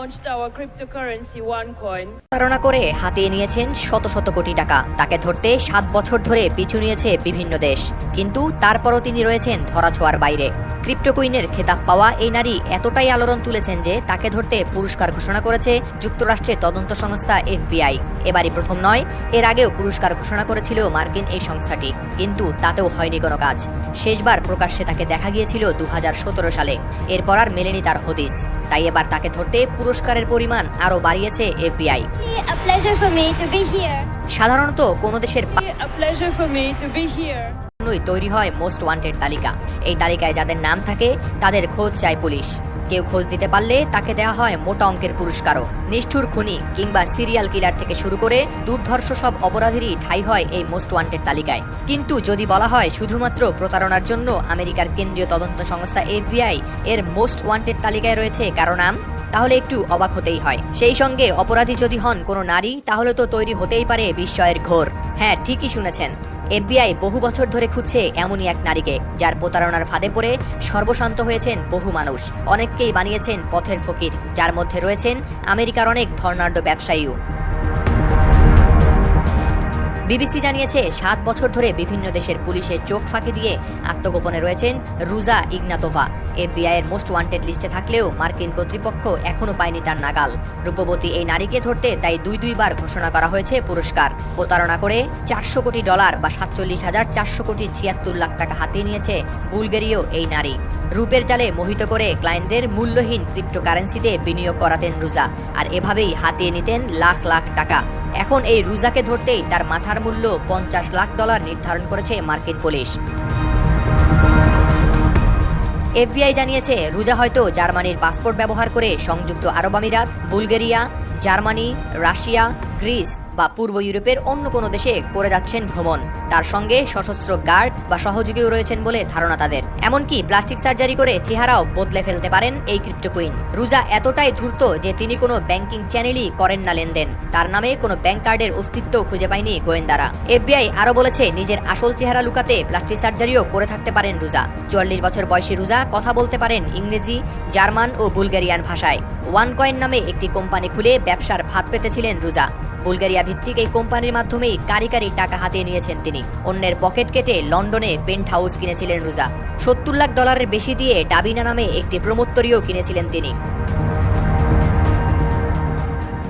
launched our cryptocurrency OneCoin. প্রতারণা করে হাতিয়ে নিয়েছেন শত শত কোটি টাকা। তাকে ধরতে 7 বছর ধরে পিছু নিয়েছে বিভিন্ন দেশ, কিন্তু তারপরও তিনি রয়েছেন ধরাছোঁয়ার বাইরে। ক্রিপ্টো কুইনের খেতাব পাওয়া এই নারী এতটাই আলোড়ন তুলেছেন যে তাকে ধরতে পুরস্কার ঘোষণা করেছে যুক্তরাষ্ট্রের তদন্ত সংস্থা FBI। এবারই প্রথম নয়, এর আগেও পুরস্কার ঘোষণা করেছিল মার্কিন এই সংস্থাটি, কিন্তু তাতেও হয়নি কোনো কাজ। শেষবার প্রকাশ্যে তাকে দেখা গিয়েছিল 2017 সালে। এরপর আর মেলেনি তার হদিস। তাই এবার তাকে ধরতে পুরস্কারের পরিমাণ আরও বাড়িয়েছে FBI। সাধারণত কোনো দেশের A pleasure for me to be here. তৈরি হয় মোস্ট ওয়ান্টেড তালিকা। এই তালিকায় যাদের নাম থাকে তাদের খোঁজ চায় পুলিশ। কেউ খোঁজ দিতে পারলে তাকে দেওয়া হয় মোটা অঙ্কের পুরস্কারও। নিষ্ঠুর খুনি কিংবা সিরিয়াল কিলার থেকে শুরু করে দুর্ধর্ষ সব অপরাধীরই ঠাঁই হয় এই মোস্ট ওয়ান্টেড তালিকায়। কিন্তু যদি বলা হয় শুধুমাত্র প্রতারণার জন্য আমেরিকার কেন্দ্রীয় তদন্ত সংস্থা FBI এর মোস্ট ওয়ান্টেড তালিকায় রয়েছে কারো নাম, তাহলে একটু অবাক হতেই হয়। সেই সঙ্গে অপরাধী যদি হন কোনো নারী, তাহলে তো তৈরি হতেই পারে বিস্ময়ের ঘোর। হ্যাঁ, ঠিকই শুনেছেন, FBI বহু বছর ধরে খুঁজছে এমনই এক নারীকে, যার প্রতারণার ফাঁদে পড়ে সর্বশান্ত হয়েছেন বহু মানুষ। অনেককেই বানিয়েছেন পথের ফকির, যার মধ্যে রয়েছেন আমেরিকার অনেক ধনাঢ্য ব্যবসায়ীও। BBC জানিয়েছে 7 বছর ধরে বিভিন্ন দেশের পুলিশের চোখ ফাঁকি দিয়ে আত্মগোপনে রয়েছেন রুজা ইগনাতোভা। FBI এর মোস্ট ওয়ান্টেড লিস্টে থাকলেও মার্কিন কর্তৃপক্ষ এখনো পায়নি তার নাগাল। রূপবতী এই নারীকে ধরতে তাই দুইবার ঘোষণা করা হয়েছে পুরস্কার। প্রতারণা করে $400 কোটি বা 47,476 লাখ টাকা হাতিয়ে নিয়েছে বুলগেরীয় এই নারী। রূপের জালে মোহিত করে ক্লায়েন্টদের মূল্যহীন ক্রিপ্টোকারেন্সিতে বিনিয়োগ করাতেন রুজা, আর এভাবেই হাতিয়ে নিতেন লাখ লাখ টাকা। এখন এই রুজাকে ধরতেই তার মাথার মূল্য $50 লাখ নির্ধারণ করেছে মার্কিন পুলিশ। FBI জানিয়েছে রুজা হয়তো জার্মানির পাসপোর্ট ব্যবহার করে সংযুক্ত আরব আমিরাত, বুলগেরিয়া, জার্মানি, রাশিয়া, গ্রিস বা পূর্ব ইউরোপের অন্য কোনো দেশে করে যাচ্ছেন ভ্রমণ। তার সঙ্গে সশস্ত্র গার্ড বা সহযোগীও রয়েছেন বলে ধারণা তাদের। এমনকি প্লাস্টিক সার্জারি করে চেহারাও বদলে ফেলতে পারেন এই ক্রিপ্টো কুইন। রুজা এতটাই ধূর্ত যে তিনি কোনো ব্যাংকিং চ্যানেলই করেন না লেনদেন। তার নামে কোনো ব্যাংক কার্ডের অস্তিত্বও খুঁজে পায়নি গোয়েন্দারা। FBI আরও বলেছে নিজের আসল চেহারা লুকাতে প্লাস্টিক সার্জারিও করে থাকতে পারেন রুজা। 44 বছর বয়সী রুজা কথা বলতে পারেন ইংরেজি, জার্মান ও বুলগেরিয়ান ভাষায়। OneCoin নামে একটি কোম্পানি খুলে ব্যবসার ভাত পেতেছিলেন রুজা। বুলগেরিয়া ভিত্তিক এই কোম্পানির মাধ্যমেই কারি টাকা হাতিয়ে নিয়েছেন তিনি। অন্যের পকেট কেটে লন্ডনে পেন্ট হাউস কিনেছিলেন রুজা। $70 লাখ বেশি দিয়ে ডাবিনা নামে একটি প্রমোত্তরীও কিনেছিলেন তিনি।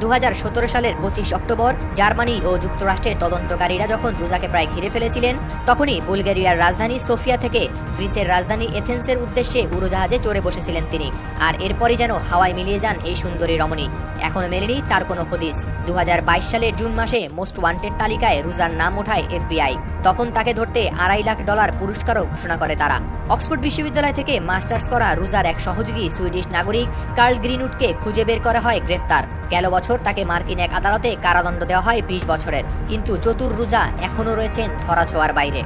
2017 সালের 25 অক্টোবর জার্মানি ও যুক্তরাষ্ট্রের তদন্তকারীরা যখন রুজাকে প্রায় ঘিরে ফেলেছিলেন, তখনই বুলগেরিয়ার রাজধানী সোফিয়া থেকে গ্রিসের রাজধানী এথেন্সের উদ্দেশ্যে উড়োজাহাজে চড়ে বসেছিলেন তিনি। আর এরপরই যেন হাওয়ায় মিলিয়ে যান এই সুন্দরী রমণী। এখনো মেলেনি তার কোনো হদিস। 2022 সালের জুন মাসে মোস্ট ওয়ান্টেড তালিকায় রুজার নাম ওঠায় FBI। তখন তাকে ধরতে $2.5 লাখ পুরস্কারও ঘোষণা করে তারা। অক্সফোর্ড বিশ্ববিদ্যালয় থেকে মাস্টার্স করা রুজার এক সহযোগী সুইডিশ নাগরিক কার্ল গ্রিনউডকে খুঁজে বের করা হয় গ্রেফতার। গেল বছর তাকে মার্কিন এক আদালতে কারাদণ্ড দেওয়া হয় 20 বছরের। কিন্তু চতুর রুজা এখনও রয়েছেন ধরাছোঁয়ার বাইরে।